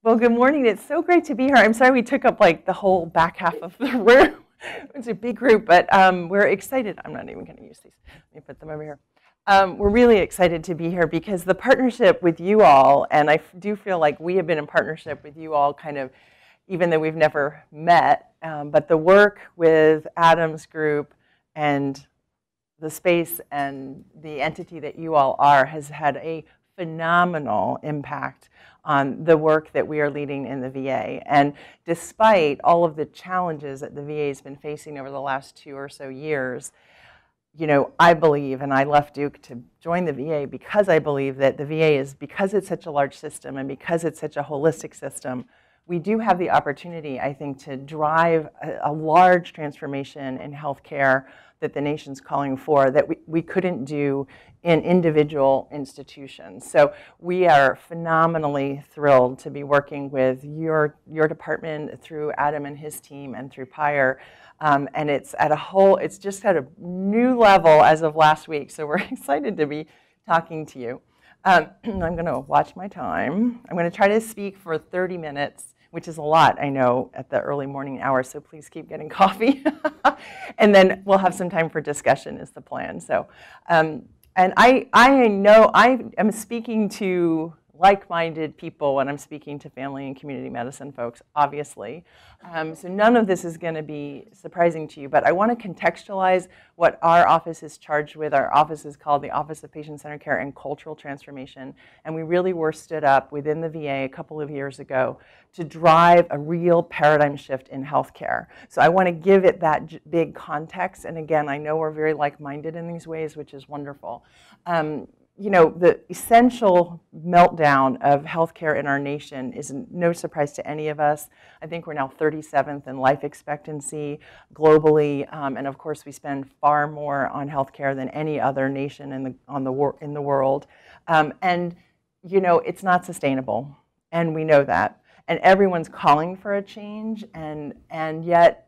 Well, good morning. It's so great to be here. I'm sorry we took up like the whole back half of the room. It's a big group, but we're excited. I'm not even going to use these. Let me put them over here. We're really excited to be here because the partnership with you all, and I do feel like we have been in partnership with you all kind of, even though we've never met, but the work with Adam's group and the space and the entity that you all are has had a phenomenal impact on the work that we are leading in the VA. And despite all of the challenges that the VA has been facing over the last 2 or so years, you know, I believe, and I left Duke to join the VA because I believe that the VA is, because it's such a large system and because it's such a holistic system, we do have the opportunity, I think, to drive a large transformation in healthcare that the nation's calling for that we couldn't do in individual institutions. So we are phenomenally thrilled to be working with your department through Adam and his team and through Pyre. And it's just at a new level as of last week. So we're excited to be talking to you. I'm going to watch my time. I'm going to try to speak for 30 minutes, which is a lot, I know, at the early morning hours, so please keep getting coffee. And then we'll have some time for discussion is the plan. So, and I know I am speaking to like-minded people when I'm speaking to family and community medicine folks, obviously. So none of this is going to be surprising to you, but I want to contextualize what our office is charged with. Our office is called the Office of Patient-Centered Care and Cultural Transformation, and we really were stood up within the VA a couple of years ago to drive a real paradigm shift in healthcare. So I want to give it that big context, and again, I know we're very like-minded in these ways, which is wonderful. You know, the essential meltdown of healthcare in our nation is no surprise to any of us. I think we're now 37th in life expectancy globally, and of course we spend far more on healthcare than any other nation in the world. And you know, it's not sustainable, and we know that. And everyone's calling for a change, and yet,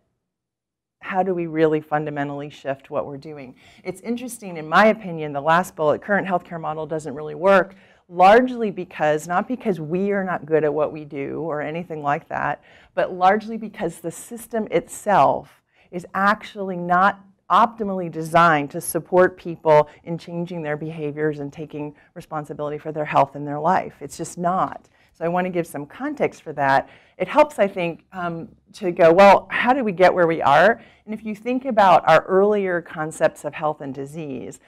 how do we really fundamentally shift what we're doing? It's interesting, in my opinion, the last bullet, current healthcare model doesn't really work, largely because, not because we are not good at what we do or anything like that, but largely because the system itself is actually not optimally designed to support people in changing their behaviors and taking responsibility for their health and their life. It's just not. So I want to give some context for that. It helps, I think, to go, well, how did we get where we are? And if you think about our earlier concepts of health and disease,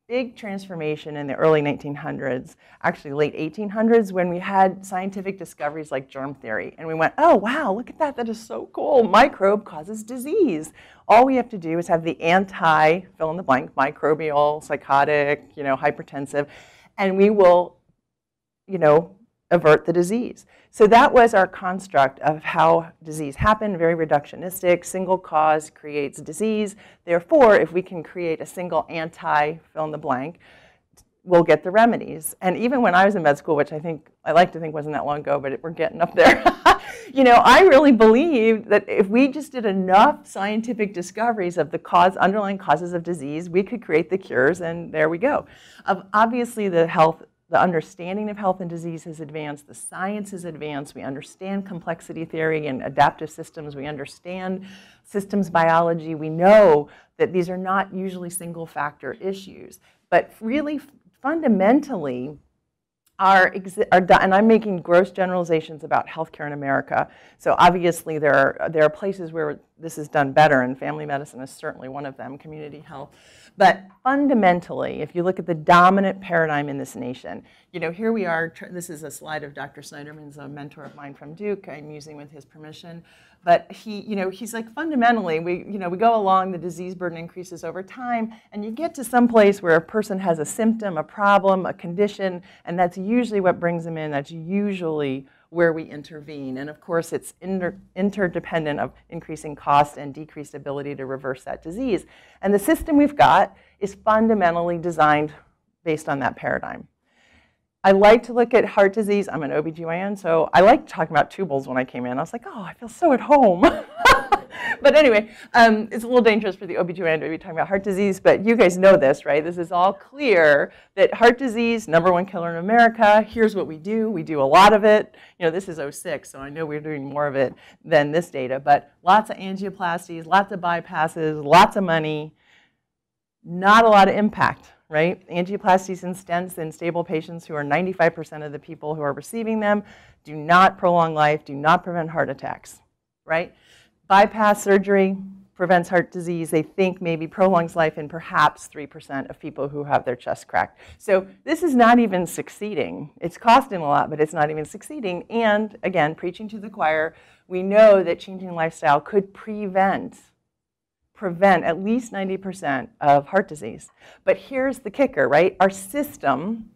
big transformation in the early 1900s, actually late 1800s, when we had scientific discoveries like germ theory. And we went, oh, wow, look at that. That is so cool. Microbe causes disease. All we have to do is have the anti, fill in the blank, microbial, psychotic, you know, hypertensive, and we will, you know, avert the disease. So that was our construct of how disease happened, very reductionistic, single cause creates disease. Therefore, if we can create a single anti, fill in the blank, we'll get the remedies. And even when I was in med school, which I like to think wasn't that long ago, but we're getting up there, you know, I really believed that if we just did enough scientific discoveries of the underlying causes of disease, we could create the cures, and there we go. Obviously, the understanding of health and disease has advanced, the science has advanced, we understand complexity theory and adaptive systems, we understand systems biology, we know that these are not usually single factor issues, but really fundamentally and I'm making gross generalizations about healthcare in America, so obviously there are places where this is done better, and family medicine is certainly one of them, community health. But fundamentally, if you look at the dominant paradigm in this nation, you know, here we are. This is a slide of Dr. Snyderman's, a mentor of mine from Duke. I'm using with his permission. But he's like, fundamentally, we go along, the disease burden increases over time, and you get to some place where a person has a symptom, a problem, a condition, and that's usually what brings them in. That's usually where we intervene. And of course, it's interdependent of increasing cost and decreased ability to reverse that disease. And the system we've got is fundamentally designed based on that paradigm. I like to look at heart disease. I'm an OBGYN, so I like talking about tubules when I came in. I was like, oh, I feel so at home. But anyway, it's a little dangerous for the OB/GYN to be talking about heart disease, but you guys know this, right? This is all clear that heart disease, #1 killer in America. Here's what we do. We do a lot of it. You know, this is '06, so I know we're doing more of it than this data, but lots of angioplasties, lots of bypasses, lots of money, not a lot of impact. Right? Angioplasties and stents in stable patients who are 95% of the people who are receiving them do not prolong life, do not prevent heart attacks, right? Bypass surgery prevents heart disease. They think maybe prolongs life in perhaps 3% of people who have their chest cracked. So this is not even succeeding. It's costing a lot, but it's not even succeeding. And again, preaching to the choir, we know that changing lifestyle could prevent at least 90% of heart disease. But here's the kicker, right? Our system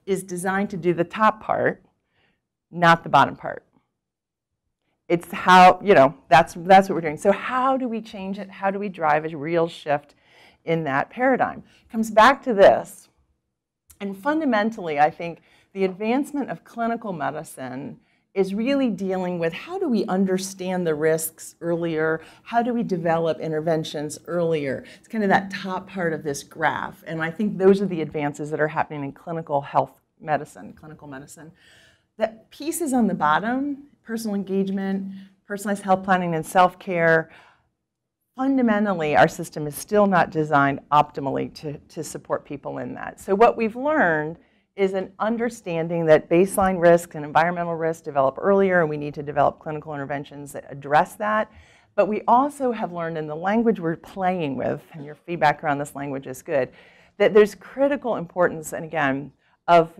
is designed to do the top part, not the bottom part. It's how, you know, that's what we're doing. So how do we change it? How do we drive a real shift in that paradigm? It comes back to this. And fundamentally, I think the advancement of clinical medicine is really dealing with how do we understand the risks earlier? How do we develop interventions earlier? It's kind of that top part of this graph. And I think those are the advances that are happening in clinical medicine. The pieces on the bottom, personal engagement, personalized health planning, and self-care, fundamentally, our system is still not designed optimally to support people in that. So what we've learned is an understanding that baseline risks and environmental risks develop earlier, and we need to develop clinical interventions that address that. But we also have learned in the language we're playing with, and your feedback around this language is good, that there's critical importance, and again, of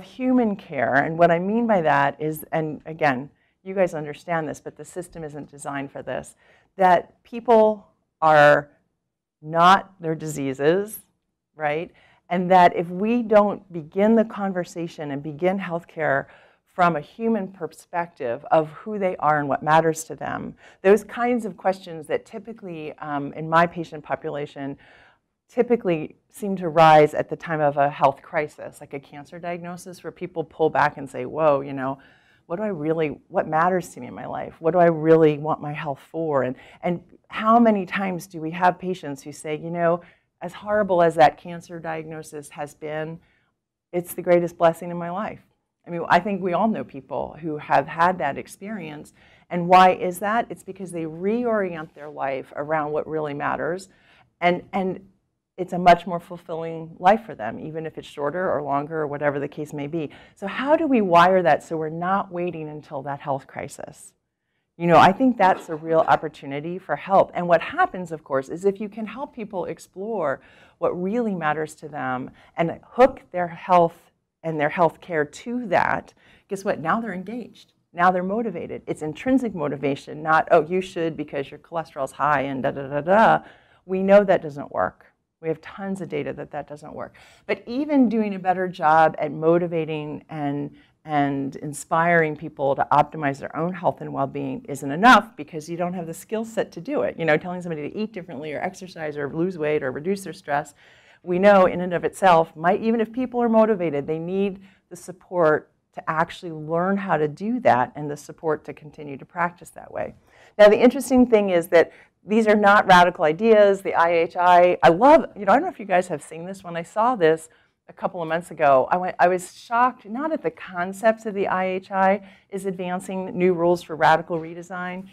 human care. And what I mean by that is, and again, you guys understand this, but the system isn't designed for this, that people are not their diseases, right? And that if we don't begin the conversation and begin healthcare from a human perspective of who they are and what matters to them, those kinds of questions that typically, in my patient population, typically seem to rise at the time of a health crisis, like a cancer diagnosis, where people pull back and say, whoa, you know, what matters to me in my life? What do I really want my health for? And how many times do we have patients who say, you know, as horrible as that cancer diagnosis has been, it's the greatest blessing in my life. I mean, I think we all know people who have had that experience. And why is that? It's because they reorient their life around what really matters. And it's a much more fulfilling life for them, even if it's shorter or longer or whatever the case may be. So how do we wire that so we're not waiting until that health crisis? You know, I think that's a real opportunity for help. And what happens, of course, is if you can help people explore what really matters to them and hook their health and their health care to that, guess what? Now they're engaged. Now they're motivated. It's intrinsic motivation, not, oh, you should because your cholesterol's high and da-da-da-da. We know that doesn't work. We have tons of data that that doesn't work. But even doing a better job at motivating and inspiring people to optimize their own health and well-being isn't enough because you don't have the skill set to do it. You know, telling somebody to eat differently or exercise or lose weight or reduce their stress, we know in and of itself, even if people are motivated, they need the support to actually learn how to do that and the support to continue to practice that way. Now, the interesting thing is that these are not radical ideas. The IHI, I love, you know, I don't know if you guys have seen this. When I saw this a couple of months ago, I was shocked, not at the concepts of the IHI is advancing new rules for radical redesign,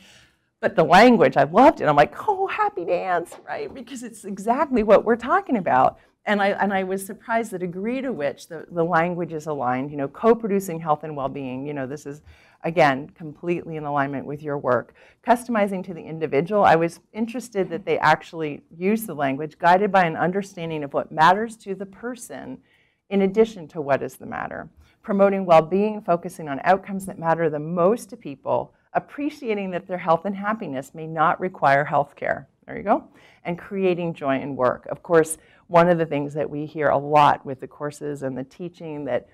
but the language, I loved it. I'm like, oh, happy dance, right? Because it's exactly what we're talking about. And I was surprised the degree to which the language is aligned, you know, co-producing health and well-being. You know, this is, again, completely in alignment with your work. Customizing to the individual, I was interested that they actually use the language guided by an understanding of what matters to the person in addition to what is the matter. Promoting well-being, focusing on outcomes that matter the most to people, appreciating that their health and happiness may not require health care. There you go. And creating joy in work. Of course, one of the things that we hear a lot with the courses and the teaching that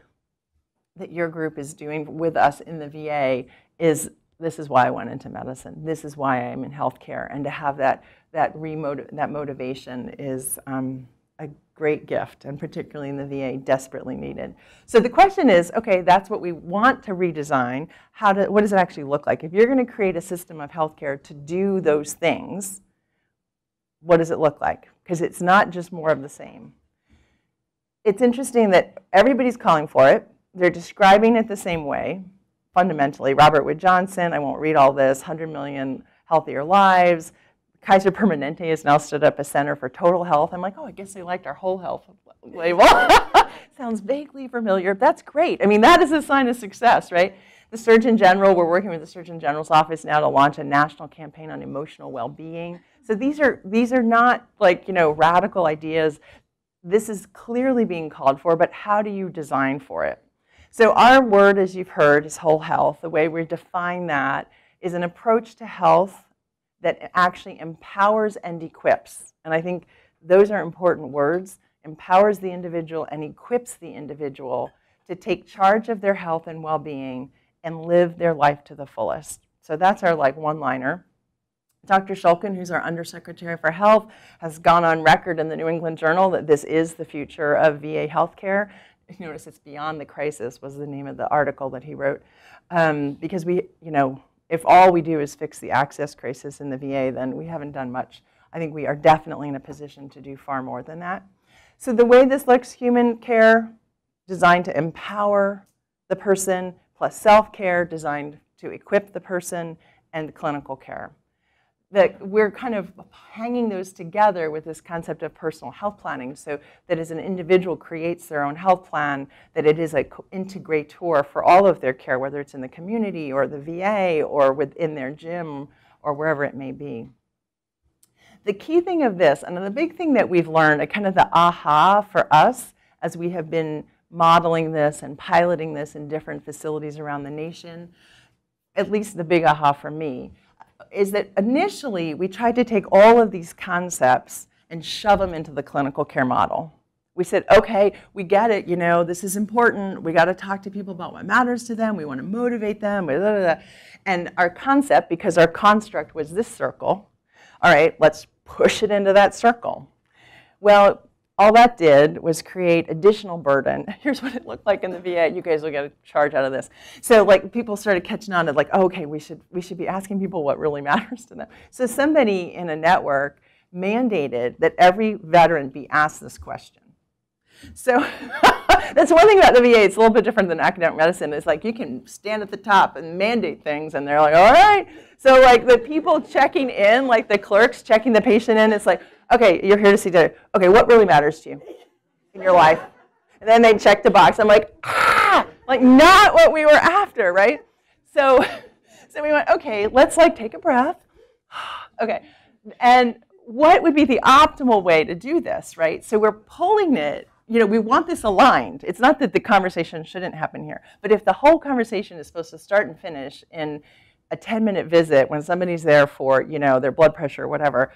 your group is doing with us in the VA is, this is why I went into medicine. This is why I'm in healthcare. And to have that motivation is a great gift, and particularly in the VA, desperately needed. So the question is, okay, that's what we want to redesign. What does it actually look like? If you're going to create a system of healthcare to do those things, what does it look like? Because it's not just more of the same. It's interesting that everybody's calling for it. They're describing it the same way, fundamentally. Robert Wood Johnson, I won't read all this, 100 million healthier lives. Kaiser Permanente has now stood up a Center for Total Health. I'm like, oh, I guess they liked our whole health label. Sounds vaguely familiar. That's great. I mean, that is a sign of success, right? The Surgeon General, we're working with the Surgeon General's office now to launch a national campaign on emotional well-being. So these are not like, radical ideas. This is clearly being called for, but how do you design for it? So our word, as you've heard, is whole health. The way we define that is an approach to health that actually empowers and equips. And I think those are important words. Empowers the individual and equips the individual to take charge of their health and well-being and live their life to the fullest. So that's our one-liner. Dr. Shulkin, who's our Undersecretary for Health, has gone on record in the New England Journal that this is the future of VA healthcare. Notice it's Beyond the Crisis was the name of the article that he wrote. Because if all we do is fix the access crisis in the VA, then we haven't done much. I think we are definitely in a position to do far more than that. So the way this looks, human care designed to empower the person, plus self-care designed to equip the person, and clinical care. That we're kind of hanging those together with this concept of personal health planning, so that as an individual creates their own health plan, that it is an integrator for all of their care, whether it's in the community or the VA or within their gym or wherever it may be. The key thing of this, and the big thing that we've learned, kind of the aha for us as we have been modeling this and piloting this in different facilities around the nation, at least the big aha for me, is that initially we tried to take all of these concepts and shove them into the clinical care model. We said, okay, we get it, this is important. We got to talk to people about what matters to them. We want to motivate them. Blah, blah, blah. And our concept, because our construct was this circle, all right, let's push it into that circle. Well, all that did was create additional burden. Here's what it looked like in the VA. You guys will get a charge out of this. So people started catching on to oh, okay, we should be asking people what really matters to them. So somebody in a network mandated that every veteran be asked this question. So that's one thing about the VA. It's a little bit different than academic medicine. It's you can stand at the top and mandate things, and they're like, all right. So the people checking in, the clerks checking the patient in, it's okay, you're here to see the, okay, what really matters to you in your life? And then they check the box. I'm not what we were after, right? So we went, okay, let's take a breath. Okay, and what would be the optimal way to do this, right? So we're pulling it, we want this aligned. It's not that the conversation shouldn't happen here, but if the whole conversation is supposed to start and finish in a 10-minute visit when somebody's there for, their blood pressure or whatever,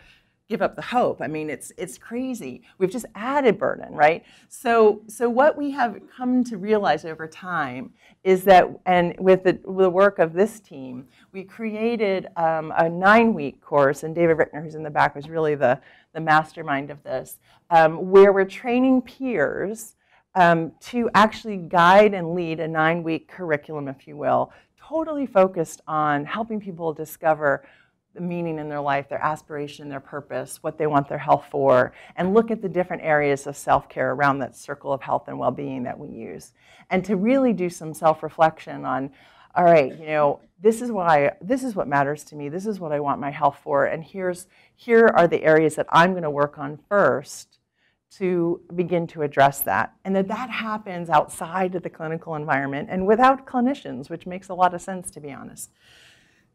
give up the hope. I mean, it's crazy. We've just added burden, right? So what we have come to realize over time is that, and with the work of this team, we created a 9-week course, and David Rickner, who's in the back, was really the mastermind of this, where we're training peers to actually guide and lead a 9-week curriculum, if you will, totally focused on helping people discover the meaning in their life, their aspiration, their purpose, what they want their health for, and look at the different areas of self-care around that circle of health and well-being that we use. And to really do some self-reflection on, all right, this is what matters to me, this is what I want my health for, and here are the areas that I'm going to work on first to begin to address that. And that happens outside of the clinical environment and without clinicians, which makes a lot of sense, to be honest.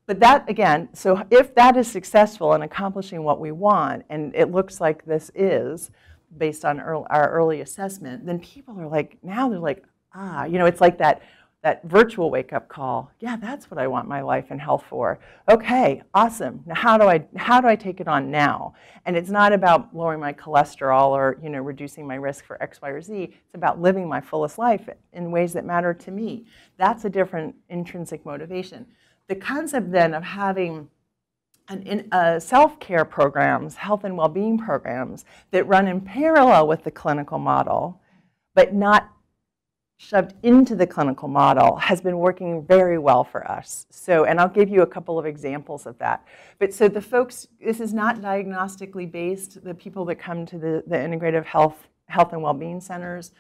But that, again, so if that is successful in accomplishing what we want, and it looks like this is, based on our early assessment, then people are now they're it's like that virtual wake-up call. Yeah, that's what I want my life and health for. Okay, awesome. Now how do I take it on now? And it's not about lowering my cholesterol or reducing my risk for X, Y, or Z. It's about living my fullest life in ways that matter to me. That's a different intrinsic motivation. The concept then of having self-care programs, health and well-being programs that run in parallel with the clinical model, but not shoved into the clinical model, has been working very well for us. So, and I'll give you a couple of examples of that. But so the folks, this is not diagnostically based, the people that come to the integrative health and well-being centers.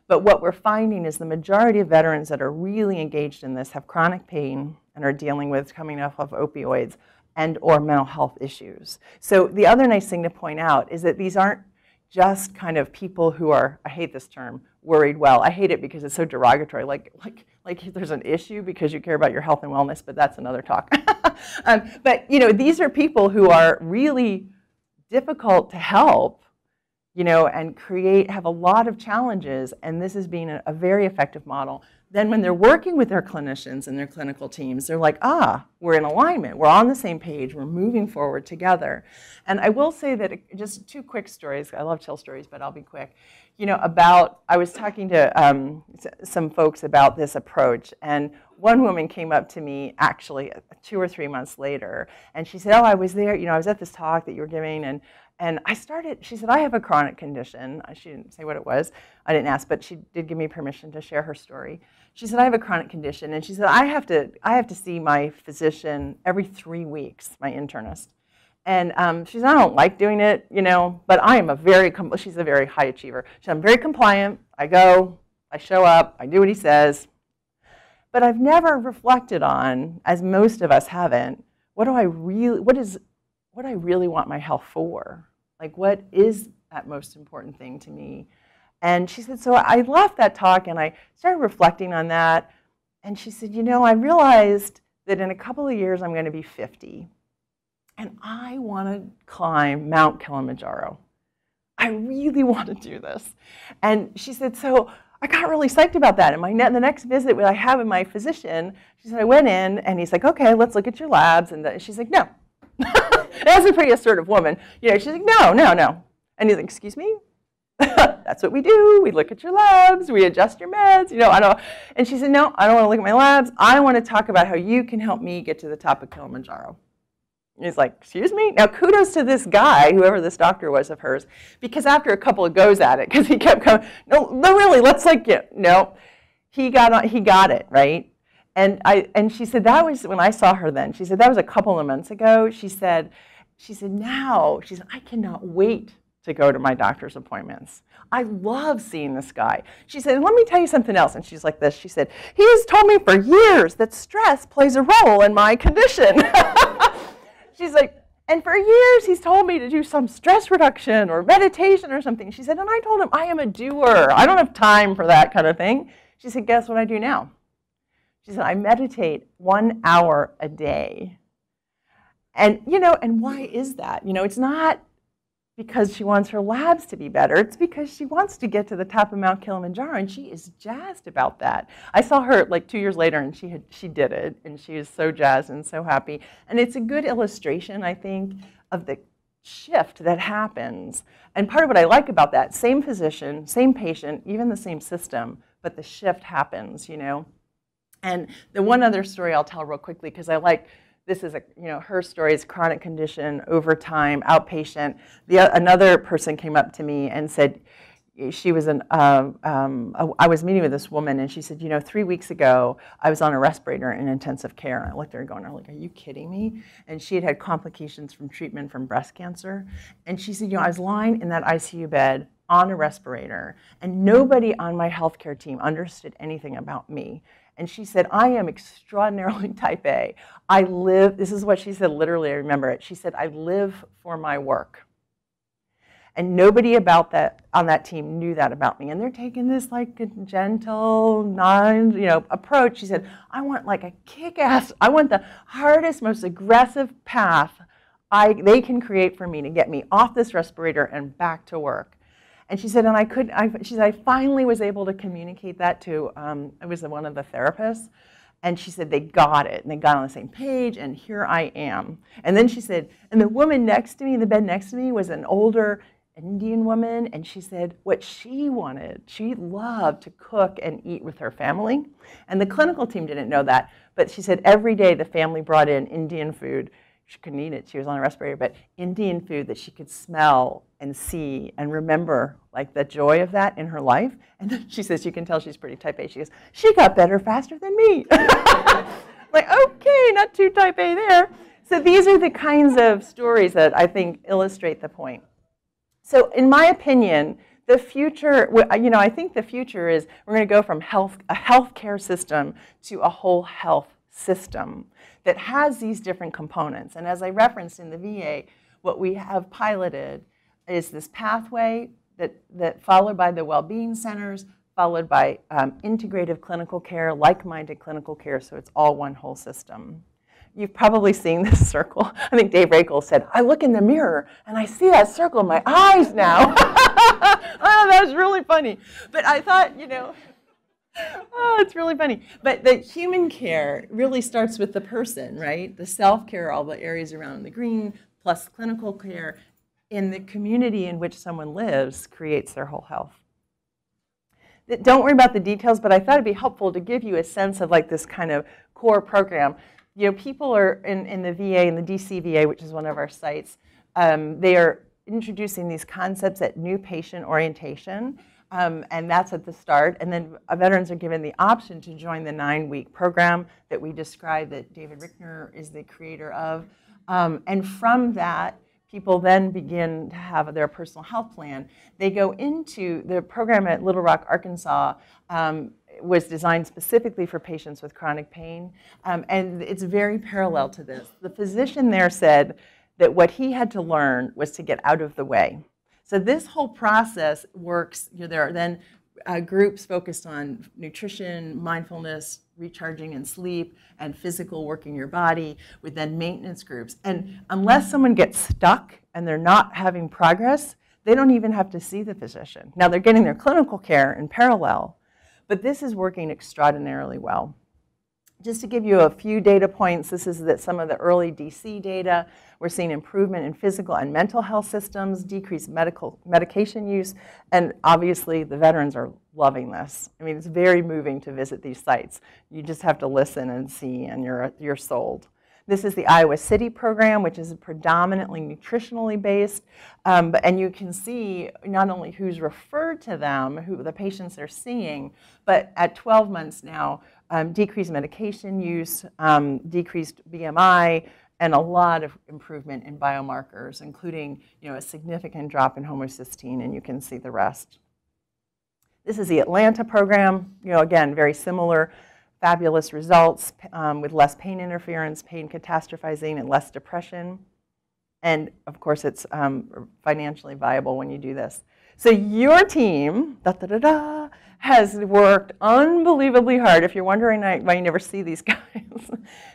But what we're finding is the majority of veterans that are really engaged in this have chronic pain and are dealing with coming off of opioids and or mental health issues. So the other nice thing to point out is that these aren't just kind of people who are, I hate this term, worried well. I hate it because it's so derogatory, like there's an issue because you care about your health and wellness, but that's another talk. But you know, these are people who are really difficult to help, you know, and have a lot of challenges, and this has been a very effective model. Then when they're working with their clinicians and their clinical teams, they're like, we're in alignment, we're on the same page, we're moving forward together. And I will say that, just two quick stories, I love to tell stories, but I'll be quick. You know, I was talking to some folks about this approach, and one woman came up to me actually 2 or 3 months later, and she said, I was there, you know, I was at this talk that you were giving, and she said, I have a chronic condition. She didn't say what it was. I didn't ask, but she did give me permission to share her story. She said, I have a chronic condition. And she said, I have to see my physician every 3 weeks, my internist. And she said, I don't like doing it, you know, but I am she's a very high achiever. She said, I'm very compliant. I go, I show up, I do what he says. But I've never reflected on, as most of us haven't, what I really want my health for? Like, what is that most important thing to me? And she said, so I left that talk and I started reflecting on that. And she said, you know, I realized that in a couple of years I'm going to be 50. And I want to climb Mount Kilimanjaro. I really want to do this. And she said, so I got really psyched about that. And the next visit that I have with my physician, she said, I went in and he's like, okay, let's look at your labs. And she's like, no. That's a pretty assertive woman. You know, she's like, no, no, no. And he's like, excuse me? That's what we do. We look at your labs. We adjust your meds. You know, I don't. And she said, no, I don't want to look at my labs. I want to talk about how you can help me get to the top of Kilimanjaro. And he's like, excuse me? Now, kudos to this guy, whoever this doctor was of hers, because after a couple of goes at it, because he kept coming, no, really, let's no. He got it, right? And she said, that was when I saw her then. She said, that was a couple of months ago. She said, I cannot wait to go to my doctor's appointments. I love seeing this guy. She said, let me tell you something else. And she's like this. She said, he has told me for years that stress plays a role in my condition. She's like, and for years he's told me to do some stress reduction or meditation or something. She said, and I told him I am a doer. I don't have time for that kind of thing. She said, guess what I do now? She said, I meditate 1 hour a day. And, you know, and why is that? You know, it's not because she wants her labs to be better. It's because she wants to get to the top of Mount Kilimanjaro, and she is jazzed about that. I saw her like 2 years later, and she did it, and she is so jazzed and so happy. And it's a good illustration, I think, of the shift that happens. And part of what I like about that, same physician, same patient, even the same system, but the shift happens, you know. And the one other story I'll tell real quickly, because I like, this is her story is chronic condition, over time, outpatient. Another person came up to me and said, she was I was meeting with this woman, and she said, 3 weeks ago, I was on a respirator in intensive care. And I looked at her going, I'm like, are you kidding me? And she had complications from treatment from breast cancer. And she said, I was lying in that ICU bed on a respirator, and nobody on my healthcare team understood anything about me. And she said, I am extraordinarily type A. I live, this is what she said, literally, I remember it. She said, I live for my work. And nobody on that team knew that about me. And they're taking this like a gentle, approach. She said, I want like a kick-ass, I want the hardest, most aggressive path they can create for me to get me off this respirator and back to work. And she said, she said, I finally was able to communicate that to, it was one of the therapists. And she said, they got it. And they got on the same page, and here I am. And then she said, and the woman next to me, in the bed next to me, was an older Indian woman. And she said what she wanted, she loved to cook and eat with her family. And the clinical team didn't know that. But she said every day the family brought in Indian food. she couldn't eat it, she was on a respirator, but Indian food that she could smell and see and remember, like the joy of that in her life. And then she says, you can tell she's pretty type A. She goes, she got better faster than me. Like, okay, not too type A there. So these are the kinds of stories that I think illustrate the point. So in my opinion, the future, I think the future is we're going to go from a healthcare system to a whole health system that has these different components. And as I referenced in the VA, what we have piloted is this pathway that followed by the well-being centers, followed by integrative clinical care, like-minded clinical care, so it's all one whole system. You've probably seen this circle. I think Dave Rakel said, I look in the mirror and I see that circle in my eyes now. Oh, that's really funny. But I thought, oh, it's really funny. But the human care really starts with the person, right? The self-care, all the areas around the green, plus clinical care in the community in which someone lives creates their whole health. Don't worry about the details, but I thought it'd be helpful to give you a sense of like this kind of core program. People are in the VA, in the DC VA, which is one of our sites, they are introducing these concepts at new patient orientation, and that's at the start. And then veterans are given the option to join the 9-week program that we described that David Rickner is the creator of. And from that, people then begin to have their personal health plan. They go into the program at Little Rock, Arkansas, was designed specifically for patients with chronic pain, and it's very parallel to this. The physician there said that what he had to learn was to get out of the way. So this whole process works. There are then groups focused on nutrition, mindfulness, recharging and sleep, and physical working your body, with then maintenance groups. And unless someone gets stuck and they're not having progress, they don't even have to see the physician. Now they're getting their clinical care in parallel, but this is working extraordinarily well. Just to give you a few data points, this is some of the early DC data. We're seeing improvement in physical and mental health systems, decreased medication use, and obviously the veterans are loving this. I mean, it's very moving to visit these sites. You just have to listen and see, and you're sold. This is the Iowa City program, which is predominantly nutritionally based, and you can see not only who's referred to them, who the patients they're seeing, but at 12 months now, decreased medication use, decreased BMI, and a lot of improvement in biomarkers, including a significant drop in homocysteine, and you can see the rest. This is the Atlanta program. Again, very similar. Fabulous results with less pain interference, pain catastrophizing, and less depression. And of course, it's financially viable when you do this. So your team has worked unbelievably hard. If you're wondering why you never see these guys,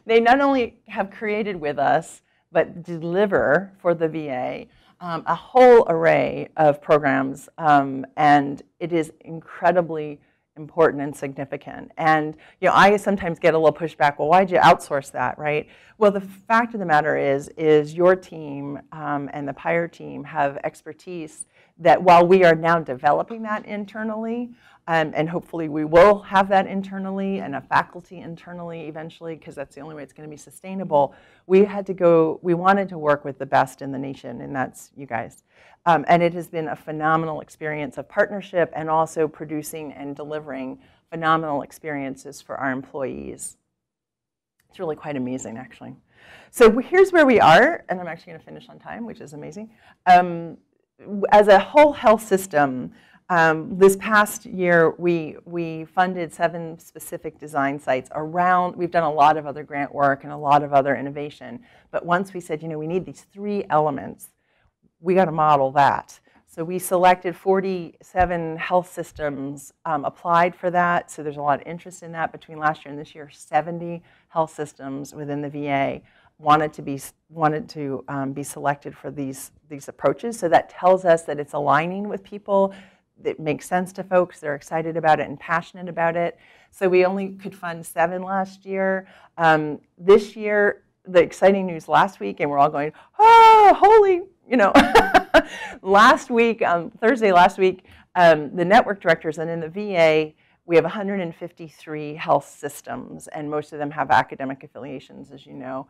they not only have created with us, but deliver for the VA a whole array of programs, and it is incredibly important and significant. And I sometimes get a little pushback. Well, why'd you outsource that, right? Well, the fact of the matter is your team and the PIRE team have expertise that while we are now developing that internally, and hopefully we will have that internally and a faculty internally eventually, because that's the only way it's going to be sustainable, we wanted to work with the best in the nation, and that's you guys. And it has been a phenomenal experience of partnership and also producing and delivering phenomenal experiences for our employees. It's really quite amazing, actually. So here's where we are, and I'm actually going to finish on time, which is amazing. As a whole health system, this past year, we funded 7 specific design sites around. We've done a lot of other grant work and a lot of other innovation. But once we said, we need these 3 elements, we got to model that. So we selected 47 health systems, applied for that. So there's a lot of interest in that. Between last year and this year, 70 health systems within the VA wanted to be selected for these approaches. So that tells us that it's aligning with people. It makes sense to folks. They're excited about it and passionate about it. So we only could fund 7 last year. This year, the exciting news last week, and we're all going, oh, holy, last week, Thursday last week, the network directors and in the VA We have 153 health systems, and most of them have academic affiliations, as you know.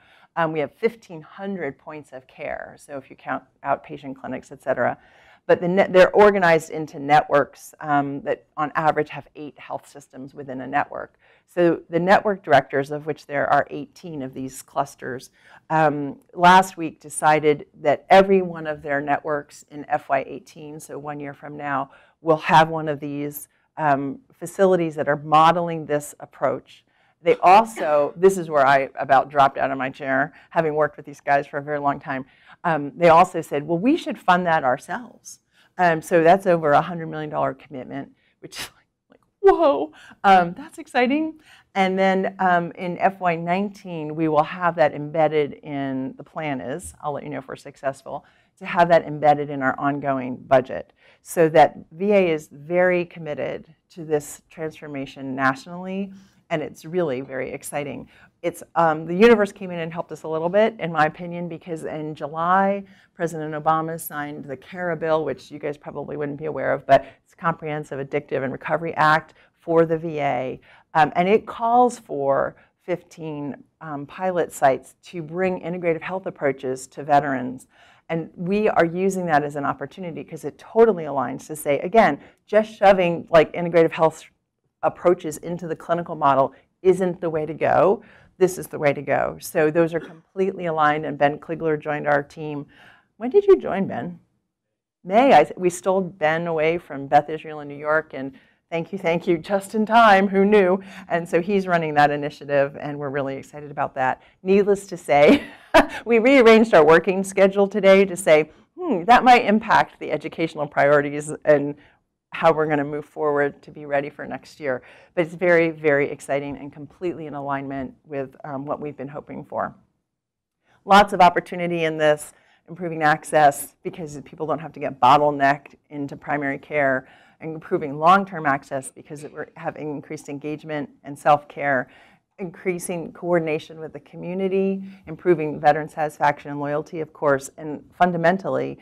We have 1,500 points of care, so if you count outpatient clinics, et cetera. But they're organized into networks that on average have 8 health systems within a network. So the network directors, of which there are 18 of these clusters, last week decided that every one of their networks in FY18, so 1 year from now, will have one of these facilities that are modeling this approach. They also, this is where I about dropped out of my chair, having worked with these guys for a very long time. They also said, well, we should fund that ourselves. So that's over a $100 million commitment, which is like whoa, that's exciting. And then in FY19, we will have that embedded in, the plan is, I'll let you know if we're successful, to have that embedded in our ongoing budget. So that VA is very committed to this transformation nationally, and it's really very exciting. It's, the universe came in and helped us a little bit, in my opinion, because in July, President Obama signed the CARA bill, which you guys probably wouldn't be aware of, but it's a Comprehensive Addictive and Recovery Act for the VA. And it calls for 15 pilot sites to bring integrative health approaches to veterans. And we are using that as an opportunity because it totally aligns to say, again, just shoving like integrative health approaches into the clinical model isn't the way to go. This is the way to go. So those are completely aligned, and Ben Kligler joined our team. When did you join, Ben? May. We stole Ben away from Beth Israel in New York, and thank you, just in time, who knew? And so he's running that initiative, and we're really excited about that. Needless to say, we rearranged our working schedule today to say, that might impact the educational priorities and how we're going to move forward to be ready for next year. But it's very, very exciting and completely in alignment with what we've been hoping for. Lots of opportunity in this, improving access because people don't have to get bottlenecked into primary care, and improving long-term access because we're having increased engagement and self-care, increasing coordination with the community, improving veteran satisfaction and loyalty, of course, and fundamentally,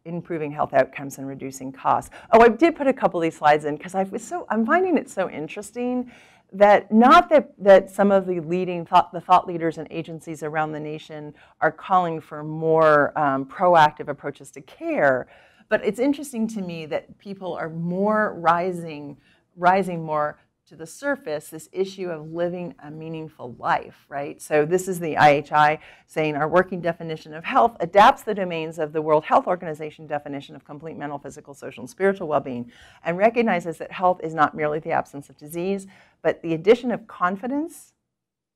improving health outcomes and reducing costs. Oh, I did put a couple of these slides in because I'm finding it so interesting that not that some of the leading thought leaders and agencies around the nation are calling for more proactive approaches to care, but it's interesting to me that people are more rising more to the surface, this issue of living a meaningful life, right? So this is the IHI saying our working definition of health adapts the domains of the World Health Organization definition of complete mental, physical, social, and spiritual well-being, and recognizes that health is not merely the absence of disease, but the addition of confidence,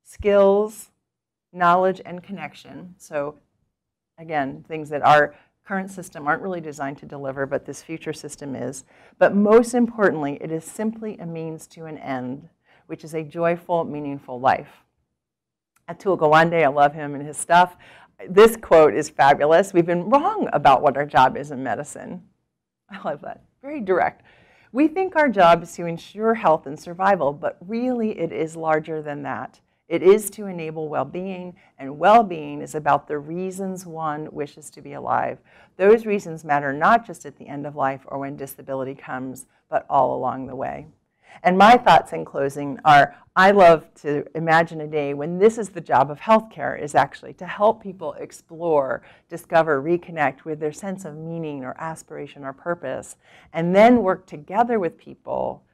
skills, knowledge, and connection. So again, things that our current system aren't really designed to deliver, but this future system is. But most importantly, it is simply a means to an end, which is a joyful, meaningful life. Atul Gawande, I love him and his stuff. This quote is fabulous. We've been wrong about what our job is in medicine. I love that. Very direct. We think our job is to ensure health and survival, but really it is larger than that. It is to enable well-being, and well-being is about the reasons one wishes to be alive. Those reasons matter not just at the end of life or when disability comes, but all along the way. And my thoughts in closing are, I love to imagine a day when this is the job of healthcare, is actually to help people explore, discover, reconnect with their sense of meaning or aspiration or purpose, and then work together with people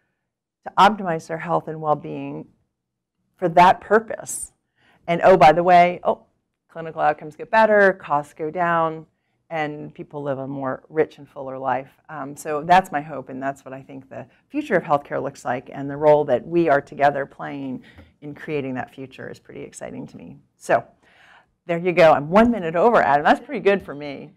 to optimize their health and well-being for that purpose. And oh, by the way, clinical outcomes get better, costs go down, and people live a more rich and fuller life. So that's my hope, and that's what I think the future of healthcare looks like, and the role that we are together playing in creating that future is pretty exciting to me. So there you go. I'm 1 minute over, Adam. That's pretty good for me.